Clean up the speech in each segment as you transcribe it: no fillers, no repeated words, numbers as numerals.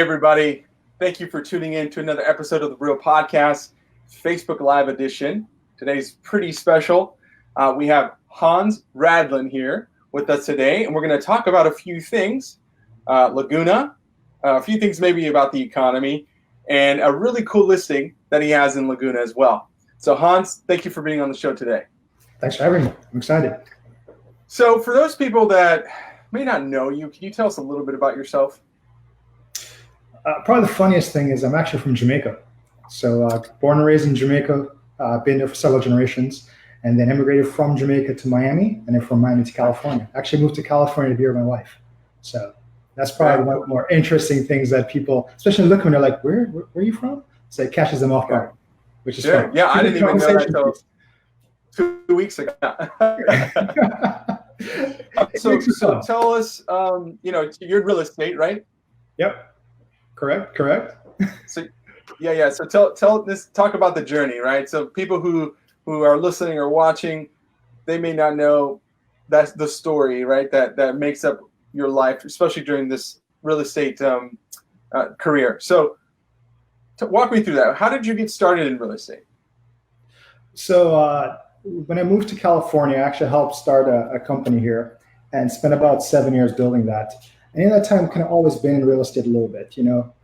everybody. Thank you for tuning in to another episode of the Real Podcast, Facebook Live edition. Today's pretty special. We have Hans Radlin here with us today, and we're going to talk about a few things. Laguna, a few things maybe about the economy, and a really cool listing that he has in Laguna as well. So Hans, thank you for being on the show today. Thanks for having me. I'm excited. So for those people that may not know you, can you tell us a little bit about yourself? Probably the funniest thing is I'm actually from Jamaica. So born and raised in Jamaica, been there for several generations, and then immigrated from Jamaica to Miami, and then from Miami to California. Actually moved to California to be with my wife. So that's probably one of the more interesting things that people, especially look when they're like, where are you from? So it catches them off guard, which is fun. Yeah, I didn't even know that until 2 weeks ago. So tell us, you're in real estate, right? Yep. Correct. So talk about the journey, right? So people who are listening or watching, they may not know that's the story, right? That makes up your life, especially during this real estate career. So walk me through that. How did you get started in real estate? So when I moved to California, I actually helped start a company here and spent about 7 years building that. And in that time, kind of always been in real estate a little bit,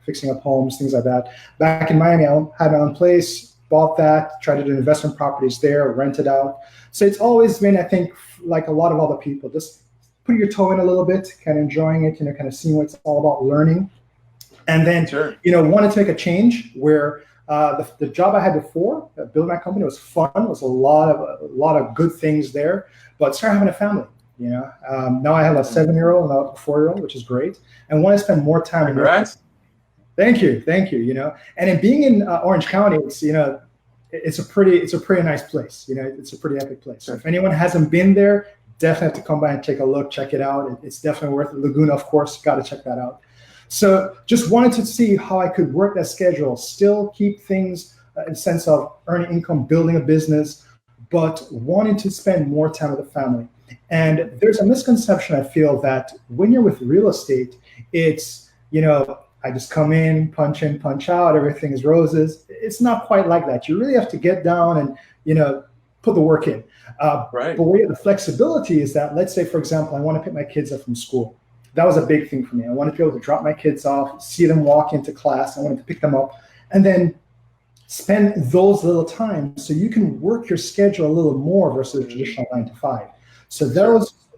fixing up homes, things like that. Back in Miami, I had my own place, bought that, tried to do investment properties there, rented out. So it's always been, I think, like a lot of other people, just put your toe in a little bit, kind of enjoying it, kind of seeing what it's all about, learning. And then, wanted to make a change where the job I had before, building my company, was fun. It was a lot of good things there, but started having a family. Now I have a 7-year-old and a 4-year-old, which is great, and want to spend more time. Congrats. Thank you. And in being in Orange County, it's a pretty nice place. It's a pretty epic place. So if anyone hasn't been there, definitely have to come by and take a look, check it out. It's definitely worth it. Laguna, of course, got to check that out. So just wanted to see how I could work that schedule, still keep things in the sense of earning income, building a business, but wanting to spend more time with the family. And there's a misconception, I feel, that when you're with real estate, it's, I just come in, punch out, everything is roses. It's not quite like that. You really have to get down and, put the work in. Right. But where the flexibility is that, let's say, for example, I want to pick my kids up from school. That was a big thing for me. I wanted to be able to drop my kids off, see them walk into class. I wanted to pick them up and then spend those little times so you can work your schedule a little more versus a traditional 9 to 5. So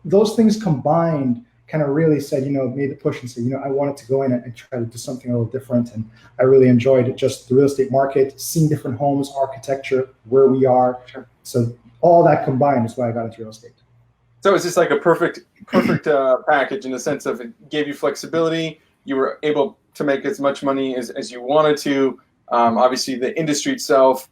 those things combined kind of really said, made the push and said, I wanted to go in and try to do something a little different. And I really enjoyed it, just the real estate market, seeing different homes, architecture, where we are. Sure. So all that combined is why I got into real estate. So it's just like a perfect package in the sense of it gave you flexibility. You were able to make as much money as you wanted to. Obviously, the industry itself,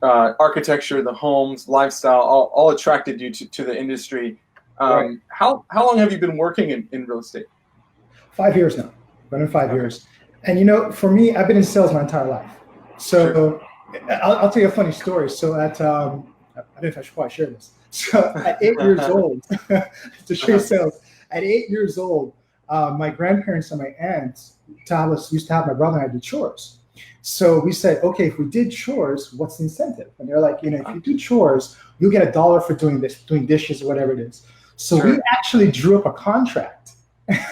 architecture, the homes, lifestyle, all attracted you to the industry. Right. How long have you been working in real estate? 5 years now. Been in 5 years. And for me, I've been in sales my entire life. So I'll tell you a funny story. So I don't know if I should probably share this. So at 8 years old, to share sales, at 8 years old, my grandparents and my aunts used to have my brother and I do chores. So we said, okay, if we did chores, what's the incentive? And they're like, if you do chores, you'll get $1 for doing this, doing dishes, or whatever it is. So we actually drew up a contract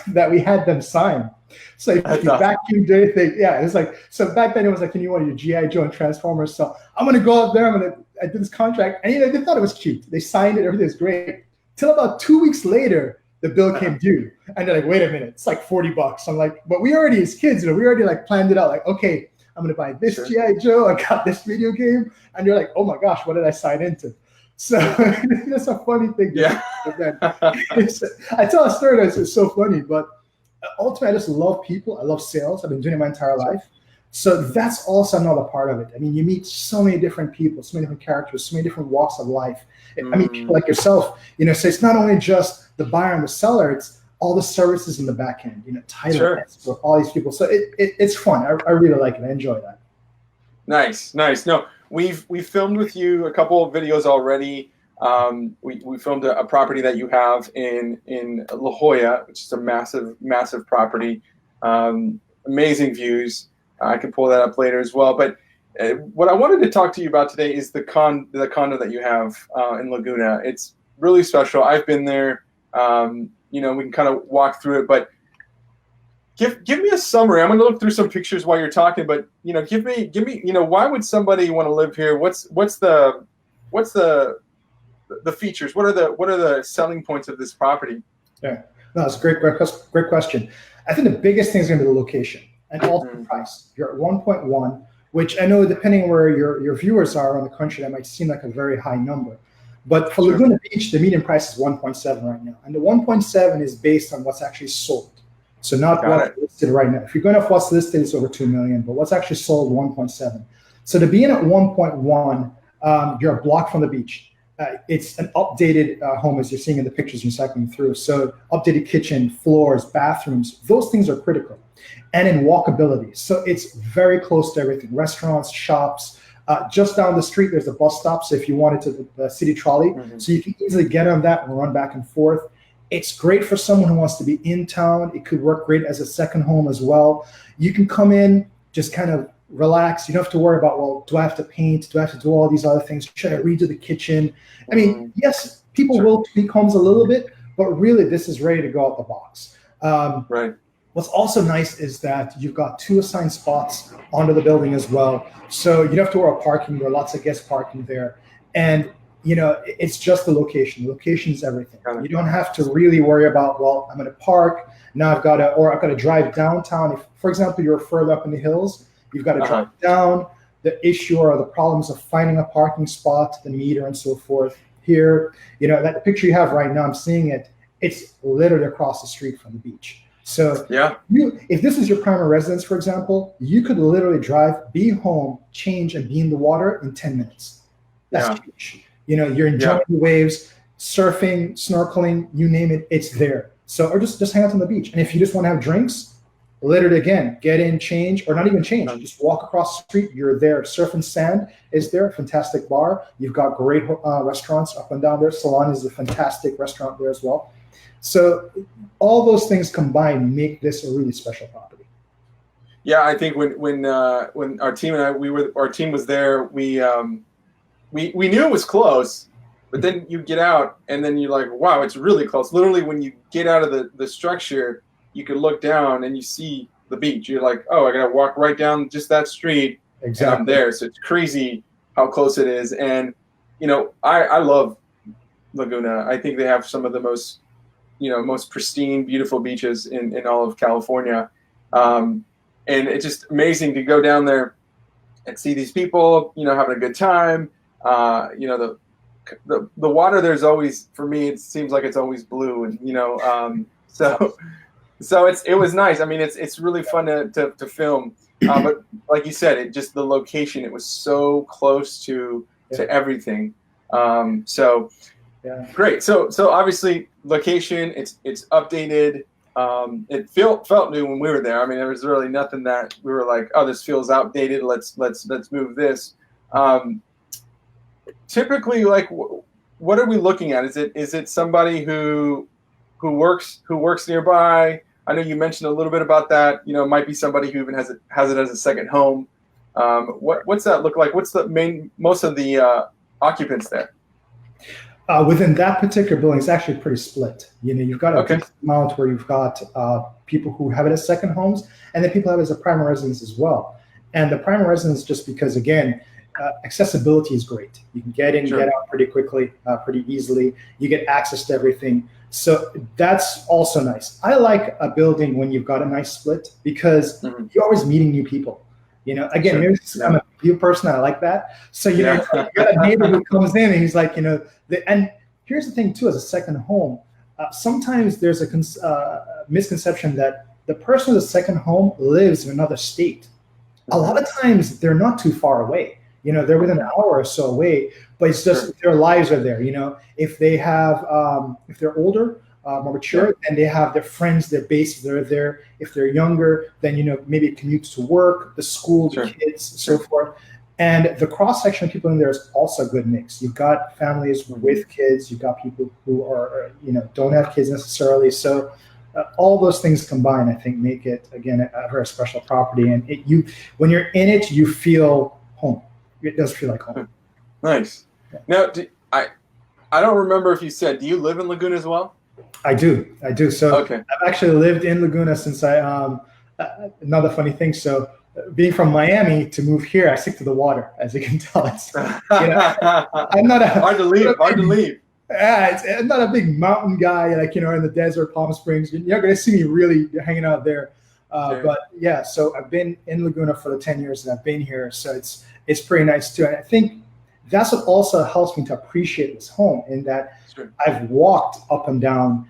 that we had them sign. So if you vacuum do anything, it's like, so back then it was like, you want your G.I. Joe and Transformers. So I'm going to go out there, I did this contract. And they thought it was cute. They signed it, everything was great. Till about 2 weeks later, the bill came due. And they're like, wait a minute, it's like $40. I'm like, but we already, as kids, we already like planned it out. Like, okay, I'm going to buy this G.I. Joe. I got this video game. And you're like, oh my gosh, what did I sign into? So that's a funny thing. Yeah. I tell a story that's so funny, but ultimately I just love people. I love sales. I've been doing it my entire life. So that's also another part of it. I mean, you meet so many different people, so many different characters, so many different walks of life. I mean, people like yourself, so it's not only just the buyer and the seller, it's all the services in the back end, title, for all these people. So it's fun. I really like it. I enjoy that. Nice. No, we've filmed with you a couple of videos already. We filmed a property that you have in La Jolla, which is a massive property. amazing views. I can pull that up later as well. But what I wanted to talk to you about today is the condo that you have in Laguna. It's really special. I've been there. We can kind of walk through it, but give me a summary. I'm going to look through some pictures while you're talking, but give me why would somebody want to live here? What's the features? What are the selling points of this property? Yeah, no, it's a great question. I think the biggest thing is going to be the location and also the price. You're at 1.1, which I know depending where your viewers are around the country, that might seem like a very high number. But for Laguna Beach, the median price is 1.7 right now. And the 1.7 is based on what's actually sold. So not what's listed right now. If you're going off what's listed, it's over 2 million, but what's actually sold, 1.7. So to be in at 1.1, you're a block from the beach. It's an updated home, as you're seeing in the pictures you're cycling through. So updated kitchen, floors, bathrooms, those things are critical. And in walkability. So it's very close to everything. Restaurants, shops. Just down the street, there's a bus stop. So if you wanted to, the city trolley, so you can easily get on that and run back and forth. It's great for someone who wants to be in town. It could work great as a second home as well. You can come in, just kind of relax. You don't have to worry about, well, do I have to paint? Do I have to do all these other things? Should I redo the kitchen? I mean, yes, people will tweak homes a little bit, but really this is ready to go out the box. Right. What's also nice is that you've got 2 assigned spots onto the building as well. So you don't have to worry about parking. There are lots of guest parking there. And, it's just the location. The location is everything. You don't have to really worry about, well, I'm going to park. Now I've got to drive downtown. If, for example, you're further up in the hills, you've got to drive down. The issue or the problems of finding a parking spot, the meter and so forth. Here, that picture you have right now, I'm seeing it. It's literally across the street from the beach. So if this is your primary residence, for example, you could literally drive, be home, change, and be in the water in 10 minutes. That's huge. You're enjoying the waves, surfing, snorkeling, you name it, it's there. So, or just hang out on the beach. And if you just want to have drinks, literally again, get in, change, or not even change, just walk across the street, you're there. Surf and Sand is there, fantastic bar. You've got great restaurants up and down there. Salon is a fantastic restaurant there as well. So all those things combined make this a really special property. Yeah, I think when our team and our team was there, we knew it was close, but then you get out and then you're like, wow, it's really close. Literally, when you get out of the structure, you can look down and you see the beach. You're like, oh, I gotta walk right down just that street, and I'm there. So it's crazy how close it is. And I love Laguna. I think they have some of the most pristine, beautiful beaches in all of California. And it's just amazing to go down there and see these people, having a good time. The water there's always, for me, it seems like it's always blue, and so it was nice. I mean, it's really fun to film, but like you said, the location, it was so close to everything. Great. So obviously location, it's updated. It felt new when we were there. I mean, there was really nothing that we were like, oh, this feels outdated. Let's move this. Typically, like, what are we looking at? Is it somebody who works nearby? I know you mentioned a little bit about that. It might be somebody who even has it as a second home. What's that look like? What's most of the occupants there? Within that particular building, it's actually pretty split. You've got a decent amount where you've got people who have it as second homes, and then people have it as a primary residence as well. And the primary residence, just because, again, accessibility is great. You can get in, get out pretty quickly, pretty easily. You get access to everything. So that's also nice. I like a building when you've got a nice split because you're always meeting new people. Again, maybe I'm a new person. I like that. So, you got a neighbor who comes in and he's like, and here's the thing too, as a second home, sometimes there's a misconception that the person with a second home lives in another state. A lot of times they're not too far away. They're within an hour or so away, but it's just their lives are there. If they have, if they're older, more mature, then they have their friends, their bases that are there. If they're younger, then, maybe it commutes to work, the school, the kids, so forth. And the cross-section of people in there is also a good mix. You've got families with kids. You've got people who are, don't have kids necessarily. So all those things combined, I think, make it again a very special property. And when you're in it, you feel home. It does feel like home. Nice. Yeah. Now, I don't remember if you said, do you live in Laguna as well? I do. So okay. I've actually lived in Laguna since another funny thing. So being from Miami to move here, I stick to the water, as you can tell. I'm not hard to leave. Yeah, I'm not a big mountain guy, like, in the desert, Palm Springs. You're not going to see me really hanging out there. Sure. But yeah, so I've been in Laguna for the 10 years that I've been here. So it's pretty nice too. And I think that's what also helps me to appreciate this home, in that sure. I've walked up and down.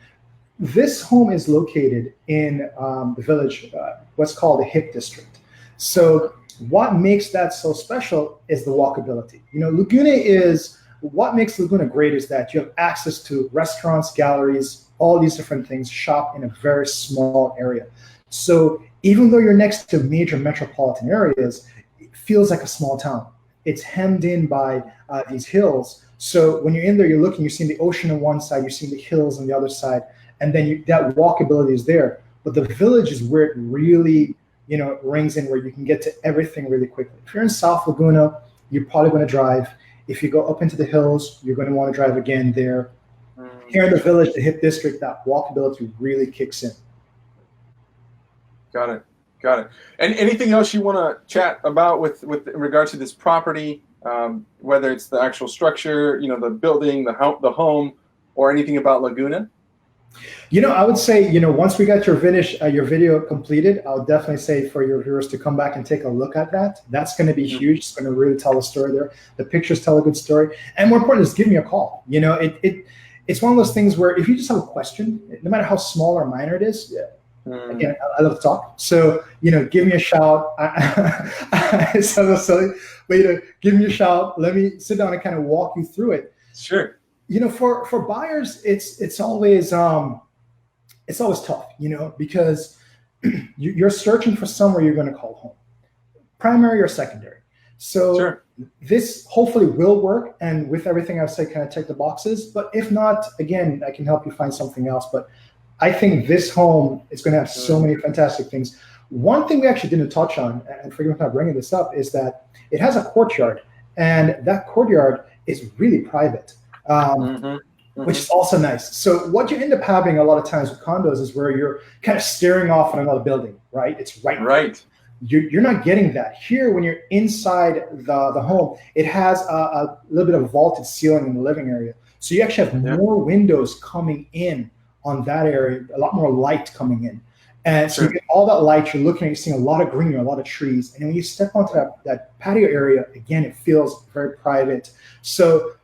This home is located in the village, what's called the Hip District. So what makes that so special is the walkability. What makes Laguna great is that you have access to restaurants, galleries, all these different things, shop in a very small area. So even though you're next to major metropolitan areas, it feels like a small town. It's hemmed in by these hills. So when you're in there, you're seeing the ocean on one side, you're seeing the hills on the other side, and then that walkability is there. But the village is where it really, rings in, where you can get to everything really quickly. If you're in South Laguna, you're probably going to drive. If you go up into the hills, you're going to want to drive again there. Here in the village, the Hip District, that walkability really kicks in. Got it. And anything else you want to chat about with in regard to this property, whether it's the actual structure, the building, the home, or anything about Laguna? I would say, once we got your video completed, I'll definitely say for your viewers to come back and take a look at that. That's going to be huge. It's going to really tell a story there. The pictures tell a good story. And more important is give me a call. It's one of those things where if you just have a question, no matter how small or minor it is, again, I love to talk. So, give me a shout. It sounds silly, but give me a shout. Let me sit down and kind of walk you through it. Sure. For buyers, it's always tough, because you're searching for somewhere you're going to call home, primary or secondary. So sure. This hopefully will work, and with everything I've said, kind of check the boxes. But if not, again, I can help you find something else. But I think this home is going to have so many fantastic things. One thing we actually didn't touch on, and forgive me for not bringing this up, is that it has a courtyard, and that courtyard is really private. Which is also nice. So what you end up having a lot of times with condos is where you're kind of staring off on another building, right? It's right. You're not getting that. Here, when you're inside the home, it has a little bit of vaulted ceiling in the living area. So you actually have more windows coming in on that area, a lot more light coming in. And so you get all that light, you're seeing a lot of greenery, a lot of trees. And when you step onto that patio area, again, it feels very private. So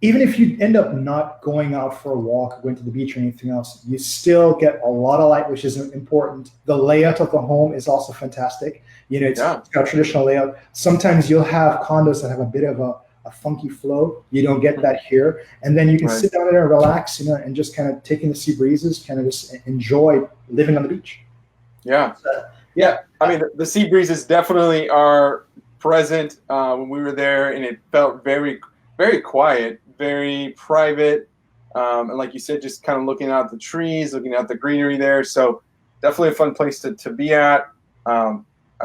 even if you end up not going out for a walk, going to the beach or anything else, you still get a lot of light, which is important. The layout of the home is also fantastic. It's got a traditional layout. Sometimes you'll have condos that have a bit of a funky flow. You don't get that here. And then you can sit down there and relax, and just kind of taking the sea breezes, kind of just enjoy living on the beach. Yeah. I mean, the sea breezes definitely are present when we were there, and it felt very, very quiet, very private. And like you said, just kind of looking out the trees, looking at the greenery there. So definitely a fun place to be at. I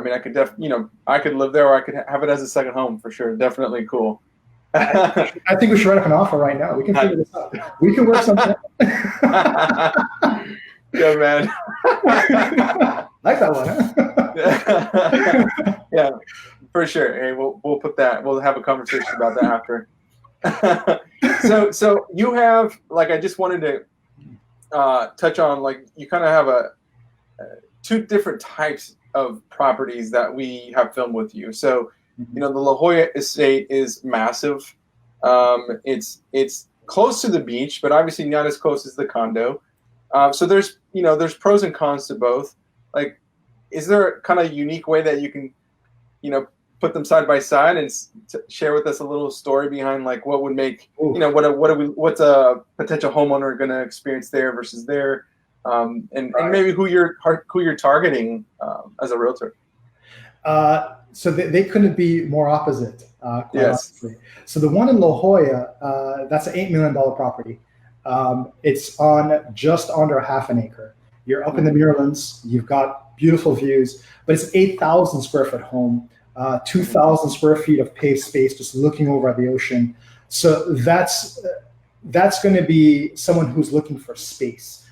mean, I could live there, or I could have it as a second home for sure. Definitely cool. I think we should write up an offer right now. We can figure this out. We can work something out. Good, man. Like that one, huh? Yeah, for sure. Hey, we'll put that. We'll have a conversation about that after. So you have, like, I just wanted to touch on, like, you kind of have two different types of properties that we have filmed with you. So, the La Jolla estate is massive. It's close to the beach, but obviously not as close as the condo. So there's pros and cons to both. Like, is there a kind of unique way that you can, put them side by side and share with us a little story behind, like, what would make, what's a potential homeowner going to experience there versus there, and maybe who you're targeting as a realtor. So they couldn't be more opposite. Yes. Honestly. So the one in La Jolla, that's an $8 million property. It's on just under half an acre. You're up in the Muirlands. You've got beautiful views, but it's 8,000 square foot home, 2,000 square feet of paved space, just looking over at the ocean. So that's going to be someone who's looking for space.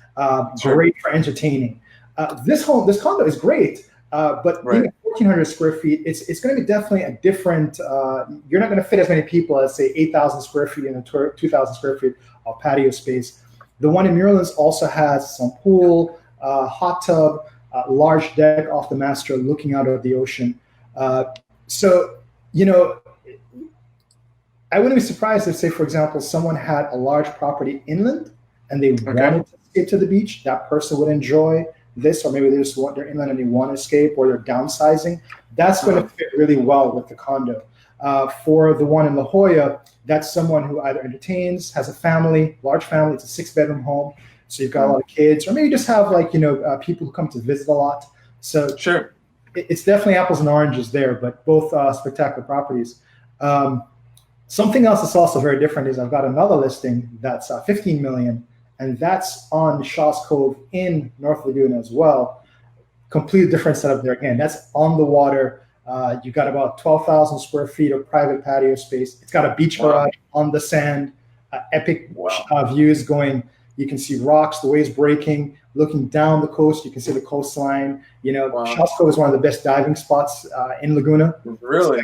Great for entertaining. This condo is great, but being at 1,400 square feet, it's going to be definitely a different. You're not going to fit as many people as say 8,000 square feet and 2,000 square feet of patio space. The one in Muirlands also has some pool, hot tub, large deck off the master looking out of the ocean. So, I wouldn't be surprised if, say, for example, someone had a large property inland and they wanted to escape to the beach. That person would enjoy this, or maybe they just want their inland and they want to escape, or they're downsizing. That's going to fit really well with the condo. For the one in La Jolla, that's someone who either entertains, has a family, large family. It's a 6-bedroom home, so you've got a lot of kids, or maybe just have people who come to visit a lot. So it's definitely apples and oranges there, but both spectacular properties. Something else that's also very different is I've got another listing that's 15 million, and that's on Shaw's Cove in North Laguna as well. Completely different setup there. Again, that's on the water. You've got about 12,000 square feet of private patio space. It's got a beach garage on the sand, epic views going. You can see rocks, the waves breaking, looking down the coast. You can see the coastline. Shaw's Cove is one of the best diving spots in Laguna. Really?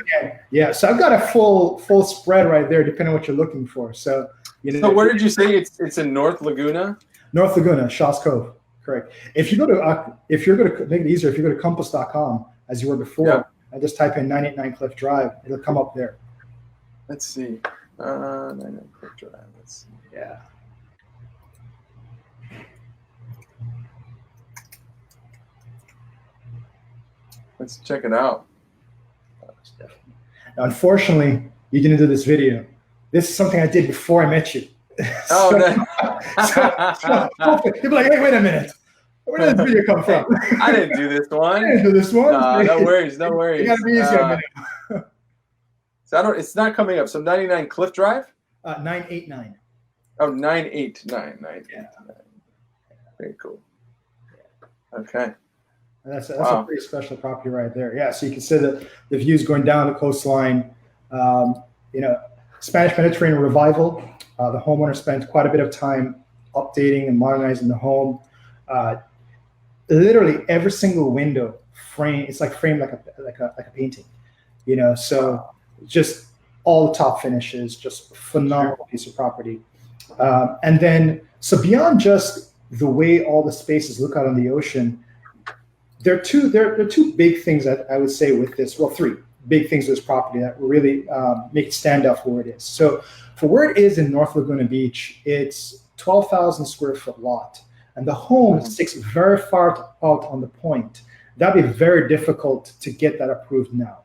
So, so I've got a full spread right there, depending on what you're looking for. So, so where did you say it's in North Laguna? North Laguna, Shaw's Cove. Correct. If you're going to make it easier, if you go to compass.com as you were before, and just type in 989 Cliff Drive, it'll come up there. Let's see. 989 Cliff Drive. Let's see. Yeah. Let's check it out. Now, unfortunately, you didn't do this video. This is something I did before I met you. Oh, you'll be like, hey, wait a minute. Where did this video come from? I didn't do this one. I didn't do this one. No worries. You gotta be easy on video. So it's not coming up. So 99 Cliff Drive? 989. Oh, 989. 989. Yeah. Very cool. Okay. And that's a pretty special property right there. Yeah, so you can see the views going down the coastline. Spanish Mediterranean revival. The homeowner spent quite a bit of time updating and modernizing the home. Literally every single window framed like a painting. So just all the top finishes, just phenomenal piece of property. And then, so beyond just the way all the spaces look out on the ocean, there are two big things that I would say with this. Well, three big things with this property that really make it stand out for where it is. So for where it is in North Laguna Beach, it's 12,000 square foot lot, and the home sits very far out on the point. That'd be very difficult to get that approved now.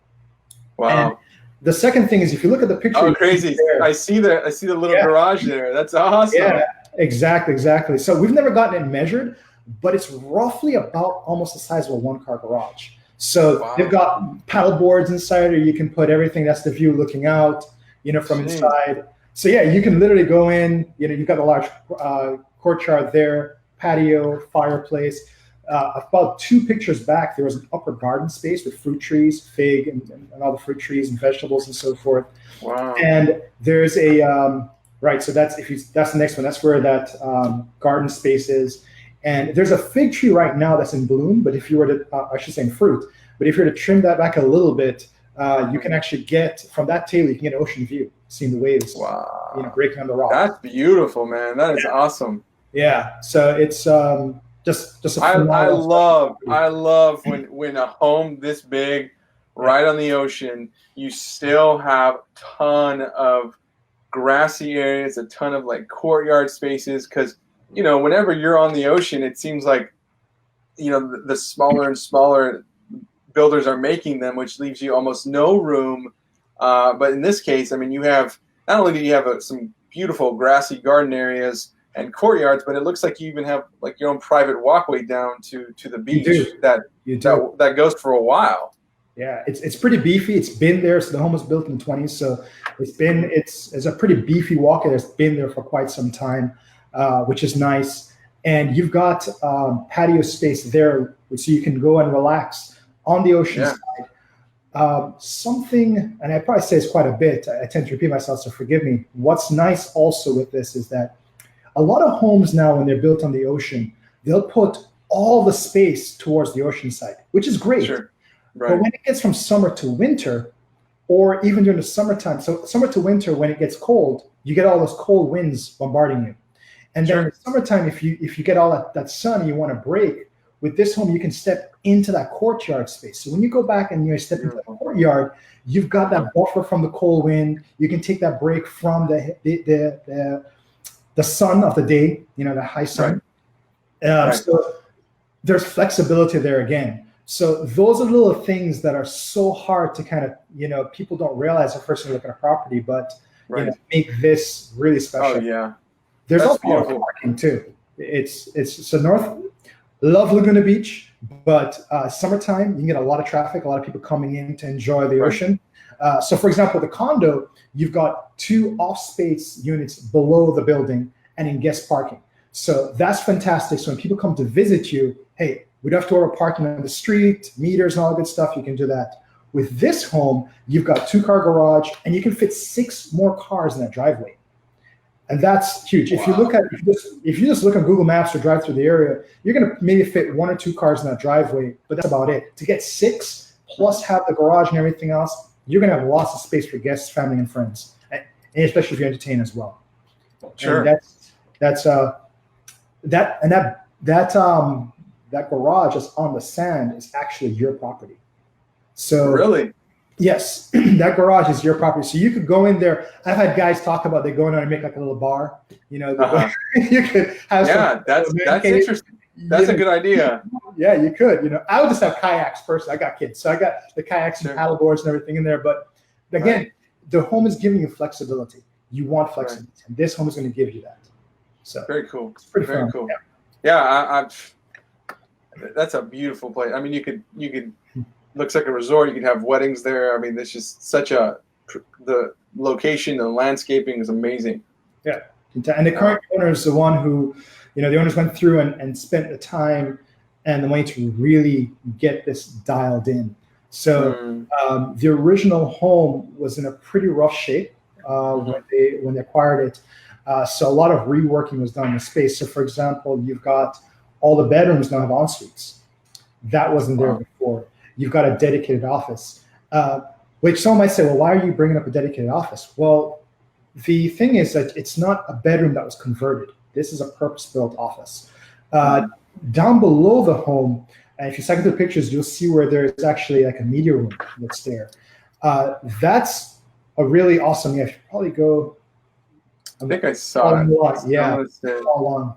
Wow. And the second thing is, if you look at the picture, oh, crazy! I see the little garage there. That's awesome. Yeah, exactly. So we've never gotten it measured, but it's roughly about almost the size of a one-car garage. So they've got paddle boards inside, or you can put everything. That's the view looking out, from inside. So yeah, you can literally go in. You've got a large courtyard there, patio, fireplace. About 2 pictures back, there was an upper garden space with fruit trees, fig, and all the fruit trees and vegetables and so forth. Wow. And there's a so that's the next one. That's where that garden space is. And there's a fig tree right now that's in bloom, but if you were to, I should say in fruit, but if you were to trim that back a little bit, you can actually get, from that table, you can get an ocean view, seeing the waves breaking on the rock. That's beautiful, man. That is awesome. Yeah, so it's just a I love when a home this big, right on the ocean, you still have a ton of grassy areas, a ton of like courtyard spaces, because whenever you're on the ocean, it seems like, the smaller and smaller builders are making them, which leaves you almost no room. But in this case, you have, not only do you have some beautiful grassy garden areas and courtyards, but it looks like you even have like your own private walkway down to the beach that goes for a while. Yeah, it's pretty beefy. It's been there. So the home was built in the 20s. So it's a pretty beefy walkway that's been there for quite some time. Which is nice. and you've got patio space there, so you can go and relax on the ocean side. Something, and I probably say this quite a bit, I tend to repeat myself, so forgive me. What's nice also with this is that a lot of homes now, when they're built on the ocean, they'll put all the space towards the ocean side, which is great. Sure. Right. But when it gets from summer to winter, or even during the summertime, so summer to winter, when it gets cold, you get all those cold winds bombarding you. And then in the summertime, if you get all that sun and you want to break, with this home, you can step into that courtyard space. So when you go back and you step into the courtyard, you've got that buffer from the cold wind. You can take that break from the sun of the day, the high sun. So there's flexibility there again. So those are little things that are so hard to kind of, people don't realize at first when you look at a property, but make this really special. Oh yeah. There's also parking too. It's so love Laguna Beach, but summertime, you can get a lot of traffic, a lot of people coming in to enjoy the ocean. So for example, the condo, you've got 2 off-space units below the building and in guest parking. So that's fantastic. So when people come to visit you, hey, we don't have to order parking on the street, meters and all that good stuff. You can do that. With this home, you've got 2-car garage and you can fit 6 more cars in that driveway. And that's huge. If you look at, if you just look on Google Maps or drive through the area, you're going to maybe fit 1 or 2 cars in that driveway, but that's about it. To get 6 plus have the garage and everything else, you're going to have lots of space for guests, family, and friends, and especially if you entertain as well. Sure. And that garage that's on the sand is actually your property. So really. Yes, that garage is your property. So you could go in there. I've had guys talk about they go in there and make like a little bar. You could have that's interesting. That's a good idea. Yeah, you could. I would just have kayaks personally. I got kids, so I got the kayaks and paddle boards and everything in there. But again, the home is giving you flexibility. You want flexibility, and this home is going to give you that. So very cool. It's pretty very fun. cool. Yeah, that's a beautiful place. I mean, you could. Looks like a resort. You could have weddings there. I mean, there's just the location, the landscaping is amazing. Yeah. And the current owner is the one who, the owners went through and spent the time and the money to really get this dialed in. So the original home was in a pretty rough shape when they acquired it. So a lot of reworking was done in the space. So for example, you've got all the bedrooms now have en suites. That wasn't there before. You've got a dedicated office, which someone might say, well, why are you bringing up a dedicated office? Well, the thing is that it's not a bedroom that was converted. This is a purpose-built office. Down below the home, and if you second the pictures, you'll see where there's actually like a media room that's there. That's a really awesome, you should probably go. I think I saw it. All on.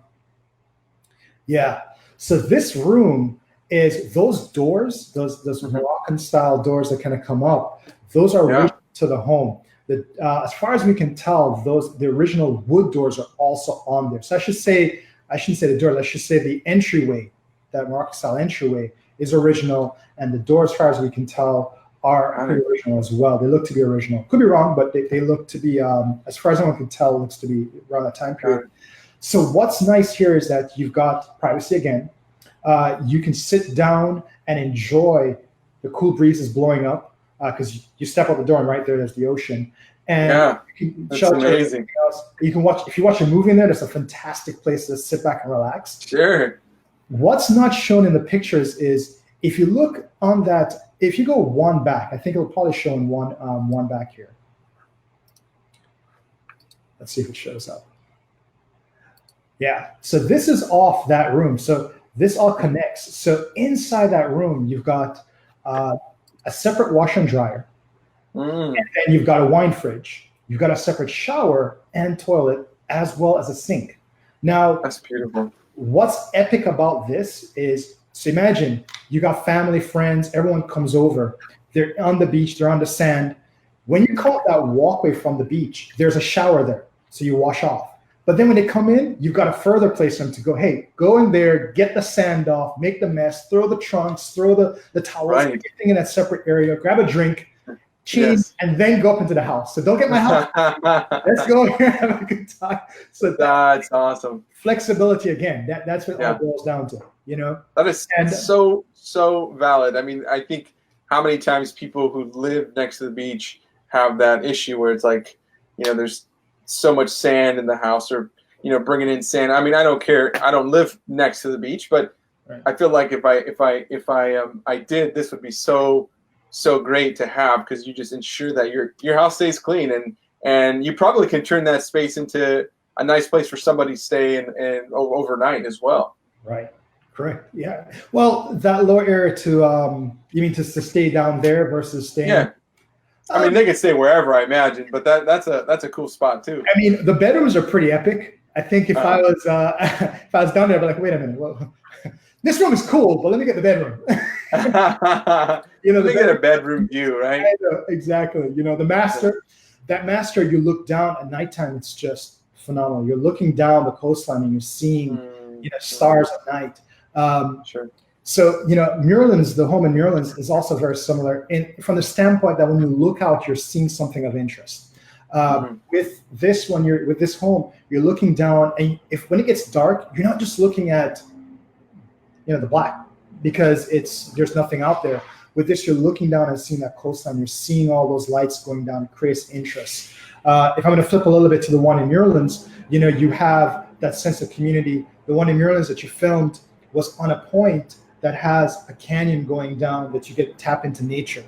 Yeah. So this room is those doors, those Moroccan style doors that kind of come up, those are original to the home. As far as we can tell, the original wood doors are also on there. So I shouldn't say the doors, I should say the entryway, that Moroccan style entryway is original, and the doors, as far as we can tell, are pretty original as well. They look to be original. Could be wrong, but they look to be, as far as anyone can tell, looks to be around that time period. So what's nice here is that you've got privacy again. You can sit down and enjoy the cool breezes blowing up because you step out the door and right there's the ocean. And that's amazing. You can watch, if you watch a movie in there, that's a fantastic place to sit back and relax. Sure. What's not shown in the pictures is if you look on that, if you go one back, I think it'll probably show in one back here. Let's see if it shows up. Yeah, so this is off that room. So this all connects. So inside that room, you've got a separate washer and dryer. And then you've got a wine fridge. You've got a separate shower and toilet, as well as a sink. Now, that's beautiful. What's epic about this is, so imagine you got family, friends, everyone comes over. They're on the beach, they're on the sand. When you come up that walkway from the beach, there's a shower there, so you wash off. But then when they come in, you've got a further place for them to go, hey, go in there, get the sand off, make the mess, throw the trunks, throw the towels, everything in that separate area, grab a drink, change, and then go up into the house. So don't get my house. Let's go here and have a good time. So that's awesome. Flexibility again. That's what it all boils down to. That is so valid. I mean, I think how many times people who live next to the beach have that issue where it's like, there's so much sand in the house, or bringing in sand. I mean, I don't care. I don't live next to the beach, but right. I feel like if I did, this would be so great to have, because you just ensure that your house stays clean, and you probably can turn that space into a nice place for somebody to stay and overnight as well. Right. Correct. Yeah. Well, that lower area you mean to stay down there versus staying? Yeah. I mean, they can stay wherever, I imagine, but that's a cool spot too. I mean, the bedrooms are pretty epic. I think if I was down there, I'd be like, wait a minute, well, this room is cool, but let me get the bedroom. Let me get a bedroom view, right? Exactly. That master, you look down at nighttime, it's just phenomenal. You're looking down the coastline and you're seeing stars at night. Sure. So, Muirlands, the home in Muirlands is also very similar from the standpoint that when you look out, you're seeing something of interest. With this one, with this home, you're looking down, and when it gets dark, you're not just looking at, the black, because there's nothing out there. With this, you're looking down and seeing that coastline. You're seeing all those lights going down. It creates interest. If I'm going to flip a little bit to the one in Muirlands, you have that sense of community. The one in Muirlands that you filmed was on a point that has a canyon going down that you get to tap into nature.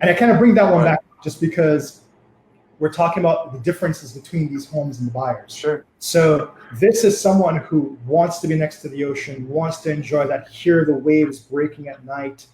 And I kind of bring that one back just because we're talking about the differences between these homes and the buyers. Sure. So this is someone who wants to be next to the ocean, wants to enjoy that, hear the waves breaking at night.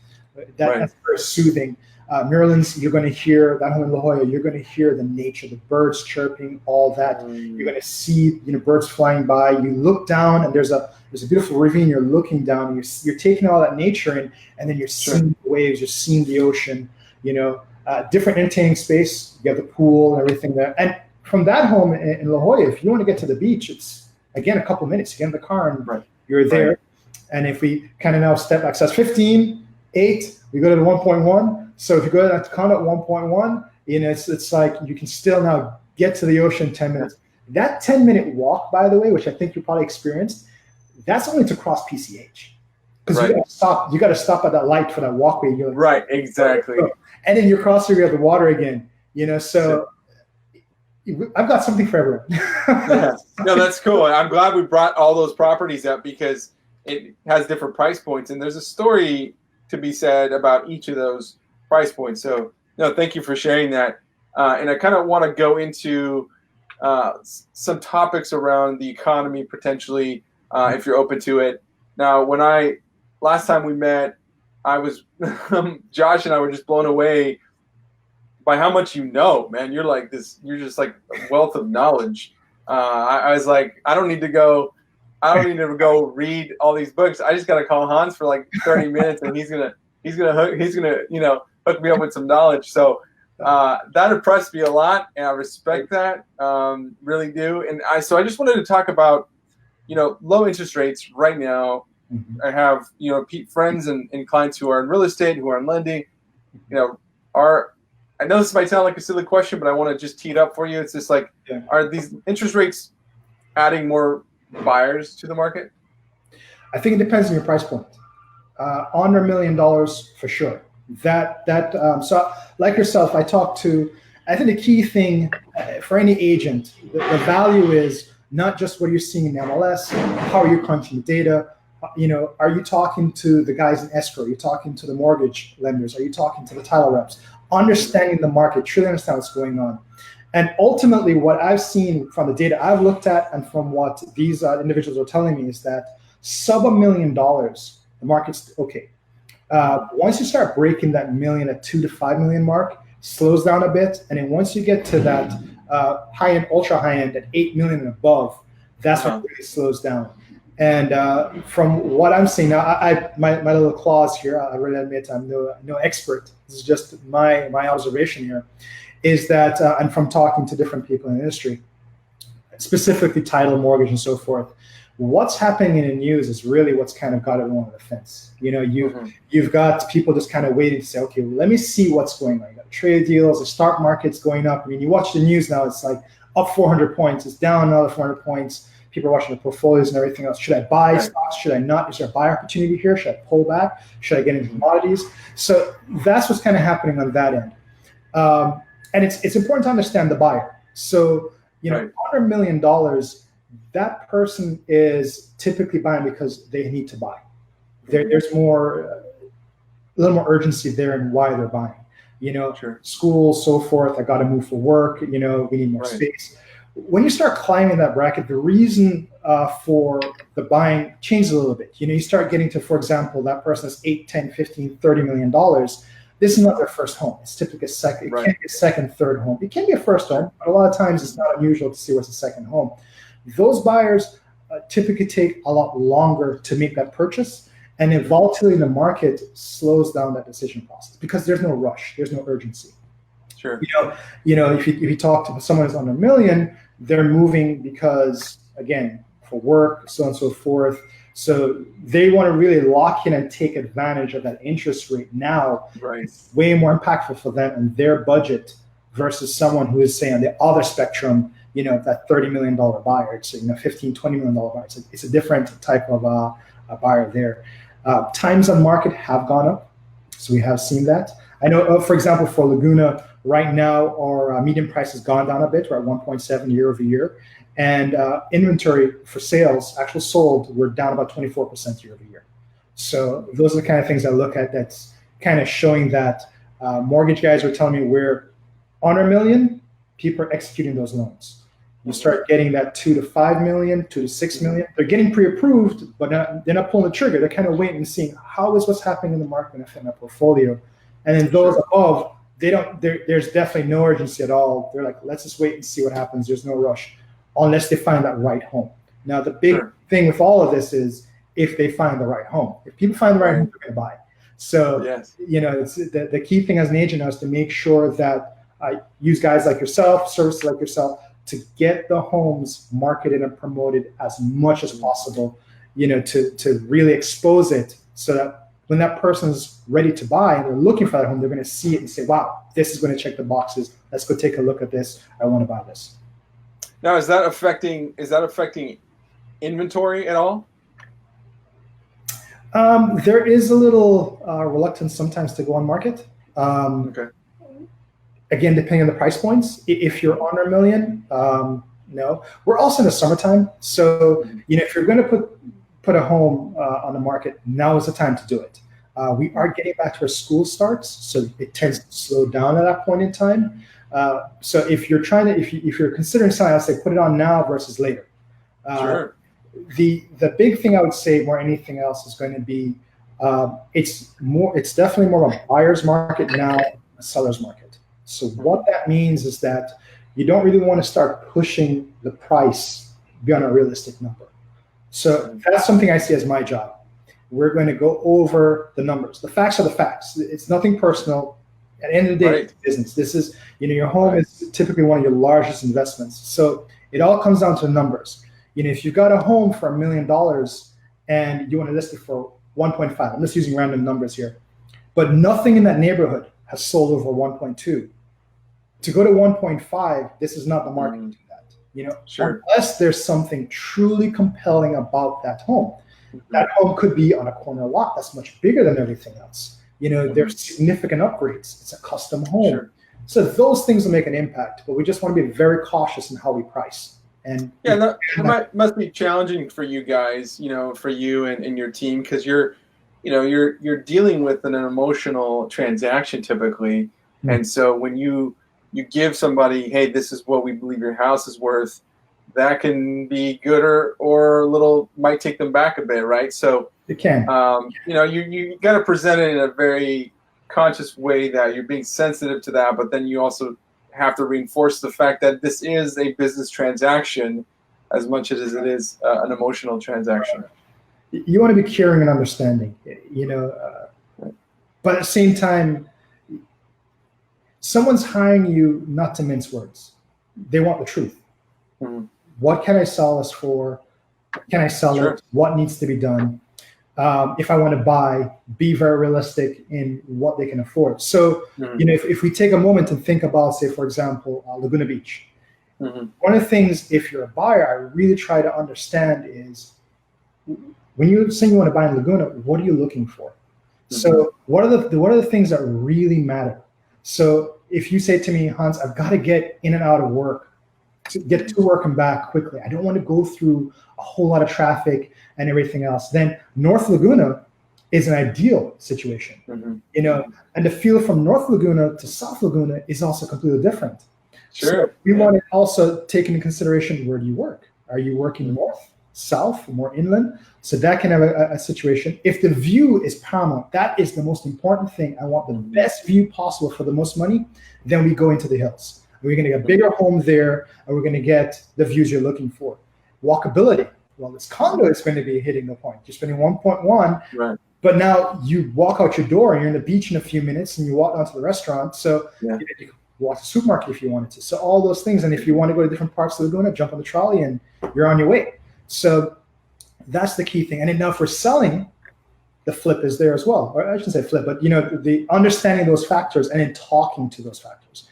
That's very soothing. Muirlands, you're going to hear, that home in La Jolla, you're going to hear the nature, the birds chirping, all that. You're going to see, birds flying by. You look down, and there's a beautiful ravine. You're looking down, and you're taking all that nature in, and then you're seeing the waves, you're seeing the ocean. Different entertaining space. You have the pool and everything there. And from that home in La Jolla, if you want to get to the beach, it's again a couple minutes. You get in the car and you're there. Right. And if we kind of now step back, so that's 15, 8. We go to the 1.1. So if you go to that condo at 1.1, it's like you can still now get to the ocean 10 minutes. That 10-minute walk, by the way, which I think you probably experienced, that's only to cross PCH. Because you got to stop at that light for that walkway. You're like, right, exactly. And then you're crossing the water again. So I've got something for everyone. Yeah. No, that's cool. I'm glad we brought all those properties up, because it has different price points, and there's a story to be said about each of those price points. So, no, thank you for sharing that. And I kind of want to go into some topics around the economy potentially, if you're open to it. Now, last time we met, I was Josh and I were just blown away by how much man. You're like this. You're just like a wealth of knowledge. I was like, I don't need to go read all these books. I just got to call Hans for like 30 minutes, and he's gonna hook me up with some knowledge. So that impressed me a lot, and I respect that, really do. And I just wanted to talk about low interest rates right now. I have friends and clients who are in real estate, who are in lending. I know this might sound like a silly question, but I want to just tee it up for you. It's just like, are these interest rates adding more buyers to the market? I think it depends on your price point. Under $1 million for sure. So like yourself, I think the key thing for any agent, the value is not just what you're seeing in the MLS. How are you crunching the data? Are you talking to the guys in escrow? Are you talking to the mortgage lenders? Are you talking to the title reps? Understanding the market, truly understand what's going on. And ultimately, what I've seen from the data I've looked at and from what these individuals are telling me is that sub $1 million, the market's okay. Once you start breaking that million at 2 to 5 million mark, slows down a bit. And then once you get to that high end, ultra high end at 8 million and above, that's what really slows down. And from what I'm seeing now, my little clause here, I really admit I'm no expert. This is just my observation here, is that, and from talking to different people in the industry, specifically title, mortgage, and so forth, What's happening in the news is really what's kind of got everyone on the fence. You've got people just kind of waiting to say, okay, well, let me see what's going on. You got trade deals, the stock market's going up. I mean, you watch the news now, it's like up 400 points, it's down another 400 points. People are watching the portfolios and everything else. Should I buy stocks? Should I not? Is there a buy opportunity here? Should I pull back? Should I get into commodities? So that's what's kind of happening on that end. And it's important to understand the buyer. So, $100 million, that person is typically buying because they need to buy. There's a little more urgency there in why they're buying. School, so forth. I got to move for work. We need more space. When you start climbing that bracket, the reason for the buying changes a little bit. You start getting to, for example, that person is 8, 10, 15, $30 million. This is not their first home. It's typically a second. It can be a second, third home. It can be a first home, but a lot of times it's not unusual to see what's a second home. Those buyers typically take a lot longer to make that purchase, and the volatility in the market slows down that decision process because there's no rush, there's no urgency. Sure. If you talk to someone who's under $1 million, they're moving because, again, for work, so on and so forth. So they want to really lock in and take advantage of that interest rate now. Right. It's way more impactful for them and their budget versus someone who is, say, on the other spectrum, that $30 million buyer. It's $15, $20 million buyer. It's a different type of a buyer there. Times on market have gone up. So we have seen that. I know, for example, for Laguna, right now, our median price has gone down a bit. We're at 1.7 year over year. And inventory for sales, actual sold, we're down about 24% year over year. So those are the kind of things I look at that's kind of showing that mortgage guys are telling me we're on $1 million, people are executing those loans. You start getting that 2 to 5 million, 2 to 6 million. They're getting pre-approved, but they're not pulling the trigger. They're kind of waiting and seeing how is what's happening in the market and affect my portfolio. And then those above, there's definitely no urgency at all. They're like, let's just wait and see what happens. There's no rush unless they find that right home. Now, the big thing with all of this is if they find the right home. If people find the right home, they're going to buy. So, it's the key thing as an agent now is to make sure that I use guys like yourself, services like yourself, to get the homes marketed and promoted as much as possible, to really expose it so that when that person's ready to buy and they're looking for that home, they're going to see it and say, wow, this is going to check the boxes. Let's go take a look at this. I want to buy this. Now, is that affecting inventory at all? There is a little reluctance sometimes to go on market. Again, depending on the price points. If you're under $1 million, no. We're also in the summertime, so if you're going to put a home on the market, now is the time to do it. We are getting back to where school starts, so it tends to slow down at that point in time. So if you're if you're considering selling, I'd say put it on now versus later. Sure. The big thing I would say more than anything else is going to be it's definitely more of a buyer's market now than a seller's market. So what that means is that you don't really want to start pushing the price beyond a realistic number. So that's something I see as my job. We're going to go over the numbers. The facts are the facts. It's nothing personal. At the end of the day, it's business. This is, your home is typically one of your largest investments. So it all comes down to numbers. If you've got a home for $1 million and you want to list it for 1.5, I'm just using random numbers here, but nothing in that neighborhood has sold over 1.2. To go to 1.5, this is not the market to do that. Unless there's something truly compelling about that home. That home could be on a corner lot that's much bigger than everything else. There's significant upgrades. It's a custom home. So those things will make an impact, but we just want to be very cautious in how we price. And that must be challenging for you guys, for you and your team, because you're dealing with an emotional transaction typically. And so when you give somebody, hey, this is what we believe your house is worth, that can be good or might take them back a bit, right? So it can. You got to present it in a very conscious way that you're being sensitive to that, but then you also have to reinforce the fact that this is a business transaction as much as it is an emotional transaction. You want to be caring and understanding, but at the same time, someone's hiring you not to mince words. They want the truth. What can I sell this for? Can I sell Sure. it? What needs to be done? If I want to buy, be very realistic in what they can afford. So, if we take a moment and think about, say, for example, Laguna Beach, one of the things, if you're a buyer, I really try to understand is when you say you want to buy in Laguna, what are you looking for? So, what are the things that really matter? So, if you say to me, Hans, I've got to get in and out of work, to get to work and back quickly. I don't want to go through a whole lot of traffic and everything else. Then North Laguna is an ideal situation, and the feel from North Laguna to South Laguna is also completely different. Sure. So we want to also take into consideration, where do you work? Are you working north, south, more inland? So that can have a situation. If the view is paramount, that is the most important thing. I want the best view possible for the most money. Then we go into the hills. We're going to get a bigger home there, and we're going to get the views you're looking for. Walkability. Well, this condo is going to be hitting the point. You're spending 1.1, right? But now you walk out your door and you're in the beach in a few minutes, and you walk down to the restaurant. So you can walk to the supermarket if you wanted to. So all those things. And if you want to go to different parts of Laguna, jump on the trolley and you're on your way. So that's the key thing. And then now for selling, the flip is there as well. Or I shouldn't say flip, but the understanding those factors and then talking to those factors.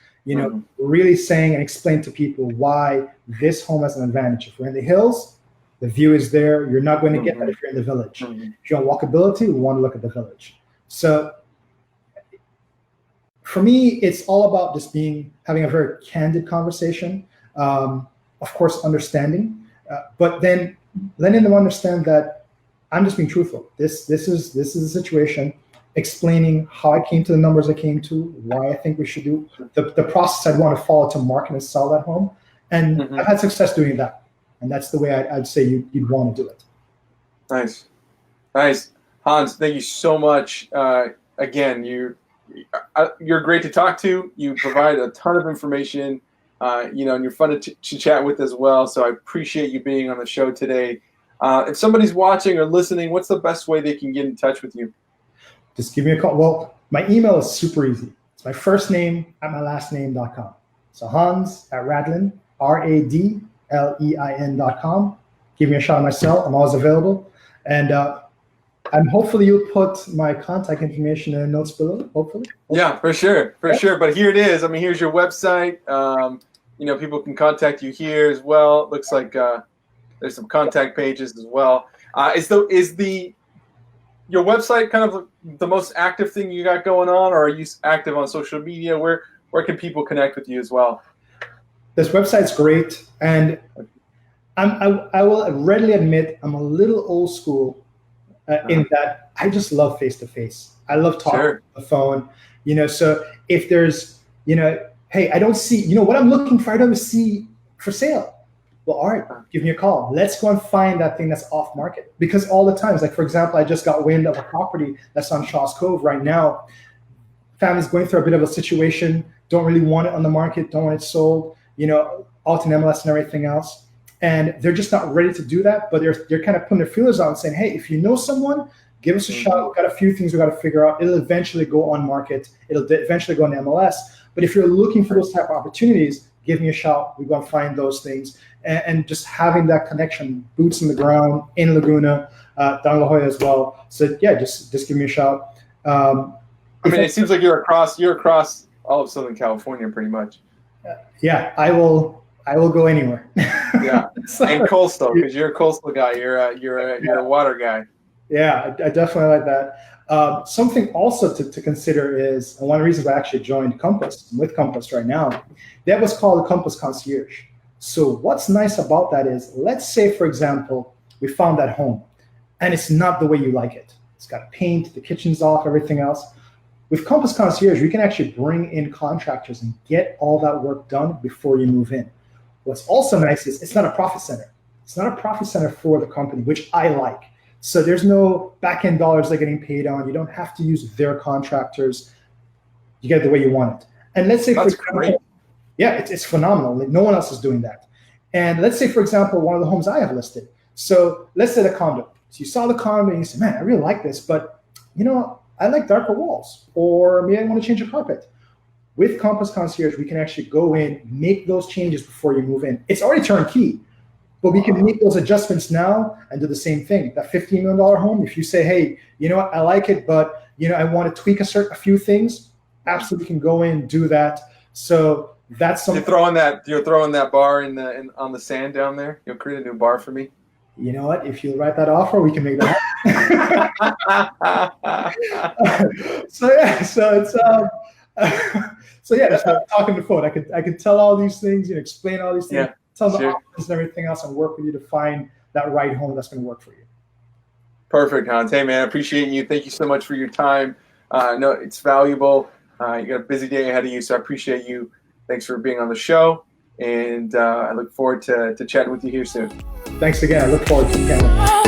Really saying and explain to people why this home has an advantage. If we're in the hills, the view is there. You're not going to get that if you're in the village. If you want walkability, we want to look at the village. So for me, it's all about just having a very candid conversation. Of course, understanding, but then letting them understand that I'm just being truthful. This is the situation. Explaining how I came to the numbers I came to, why I think we should do the process I'd want to follow to market and sell that home. And I've had success doing that. And that's the way I'd say you'd want to do it. Nice. Hans, thank you so much. Again, you're great to talk to. You provide a ton of information, and you're fun to chat with as well. So I appreciate you being on the show today. If somebody's watching or listening, what's the best way they can get in touch with you? Just give me a call. Well, my email is super easy. It's my first name at my last name.com. So Hans at Radlein, RADLEIN.com. Give me a shot on my cell. I'm always available. And hopefully you'll put my contact information in the notes below, hopefully. Yeah, for sure. But here it is. I mean, here's your website. People can contact you here as well. It looks like there's some contact pages as well. Is your website kind of the most active thing you got going on, or are you active on social media? Where can people connect with you as well? This website's great, and I will readily admit I'm a little old school in that I just love face-to-face. I love talking on the phone, so if there's, hey, I don't see, what I'm looking for, I don't see for sale. Well, all right, give me a call. Let's go and find that thing that's off market. Because all the times, like for example, I just got wind of a property that's on Shaw's Cove right now. Family's going through a bit of a situation, don't really want it on the market, don't want it sold, out in MLS and everything else. And they're just not ready to do that, but they're kind of putting their feelers out and saying, hey, if you know someone, give us a shot. We've got a few things we've got to figure out. It'll eventually go on market. It'll eventually go on MLS. But if you're looking for those type of opportunities, give me a shout. We go and find those things. And just having that connection, boots in the ground in Laguna, down La Jolla as well. So yeah, just give me a shout. It seems like you're across all of Southern California pretty much. Yeah, I will go anywhere. Yeah, and coastal, because you're a coastal guy. You're a water guy. Yeah, I definitely like that. Something also to consider is, and one of the reasons I actually joined Compass, I'm with Compass right now, that was called the Compass Concierge. So what's nice about that is, let's say, for example, we found that home and it's not the way you like it. It's got paint, the kitchen's off, everything else. With Compass Concierge, we can actually bring in contractors and get all that work done before you move in. What's also nice is it's not a profit center. It's not a profit center for the company, which I like. So there's no back-end dollars they're getting paid on. You don't have to use their contractors. You get it the way you want it. And let's say, that's for example, great. Yeah, it's phenomenal. Like, no one else is doing that. And let's say, for example, one of the homes I have listed. So let's say the condo. So you saw the condo and you said, man, I really like this, but I like darker walls, or maybe I want to change the carpet. With Compass Concierge, we can actually go in, make those changes before you move in. It's already turnkey, But we can make those adjustments now and do the same thing. That $15 million home, if you say, hey, you know what, I like it, but I want to tweak a few things, absolutely can go in and do that. So that's something. You're throwing that bar on the sand down there. You'll create a new bar for me. You know what? If you write that offer, we can make that happen. So it's that's how I'm talking to the phone. I could tell all these things, explain all these things, tell the offers and everything else, and work with you to find that right home that's going to work for you. Perfect, Hans. Hey, man, I appreciate you. Thank you so much for your time. No, it's valuable. You got a busy day ahead of you, so I appreciate you. Thanks for being on the show, and I look forward to chatting with you here soon. Thanks again. I look forward to it.